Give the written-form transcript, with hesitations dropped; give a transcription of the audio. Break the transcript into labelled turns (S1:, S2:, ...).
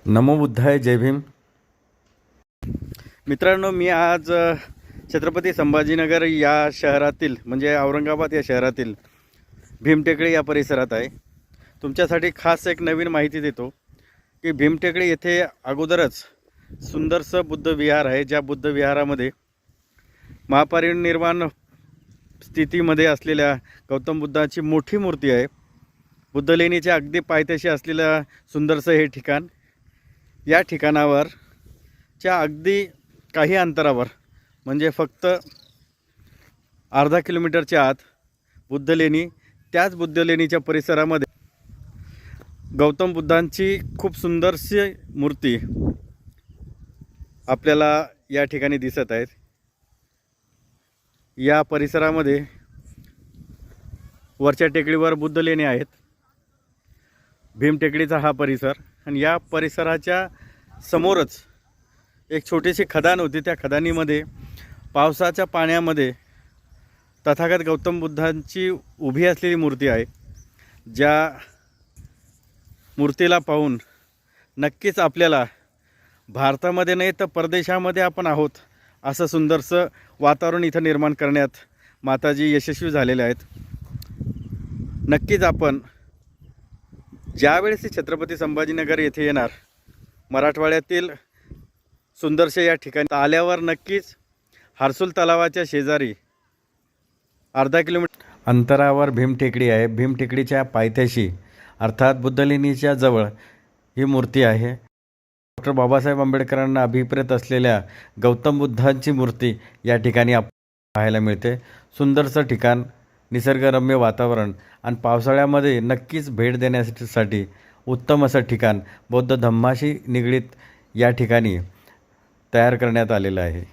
S1: नमो बुद्धाय, जय भीम. मित्रांनो, मी आज छत्रपती संभाजीनगर या शहरातील म्हणजे औरंगाबाद या शहरातील भीमटेकडी या परिसरात आहे. तुमच्यासाठी खास एक नवीन माहिती देतो की भीमटेकडी येथे अगोदरच सुंदरसं बुद्ध विहार आहे. ज्या बुद्ध विहारामध्ये महापरिनिर्वाण स्थितीमध्ये असलेल्या गौतम बुद्धाची मोठी मूर्ती आहे. बुद्धलेणीच्या अगदी पायथ्याशी असलेलं सुंदरसं हे ठिकाण. या ठिकाणावर च्या अगदी काही अंतरावर म्हणजे फक्त अर्धा किलोमीटरच्या आत बुद्धलेणी, त्याच बुद्धलेणीच्या परिसरामध्ये गौतम बुद्धांची खूप सुंदरशी मूर्ती आपल्याला या ठिकाणी दिसत आहेत. या परिसरामध्ये वरच्या टेकडीवर बुद्धलेणी आहेत. भीमटेकडीचा हा परिसर, आणि या परिसराच्या समोरच एक छोटीशी खदान होती. त्या खदानीमध्ये पावसाच्या पाण्यामध्ये तथागत गौतम बुद्धांची उभी असलेली मूर्ती आहे. ज्या मूर्तीला पाहून नक्कीच आपल्याला भारतामध्ये नाही तर परदेशामध्ये आपण आहोत असं सुंदरसं वातावरण इथं निर्माण करण्यात माताजी यशस्वी झालेले आहेत. नक्कीच आपण ज्यावेळेस छत्रपती संभाजीनगर येथे येणार, मराठवाड्यातील सुंदरशा या ठिकाणी आल्यावर नक्कीच हर्सुल तलावाच्या शेजारी अर्धा किलोमीटर अंतरावर भीमटेकडी आहे. भीमटेकडीच्या पायथ्याशी अर्थात बुद्धलेणीच्या जवळ ही मूर्ती आहे. डॉक्टर बाबासाहेब आंबेडकरांना अभिप्रेत असलेल्या गौतम बुद्धांची मूर्ती या ठिकाणी पाहायला मिळते. सुंदरसं ठिकाण, निसर्गरम्य वातावरण आणि पावसाळ्यामध्ये नक्कीच भेट देण्यासाठी उत्तम असं ठिकाण बौद्ध धम्माशी निगडीत या ठिकाणी तयार करण्यात आलेलं आहे.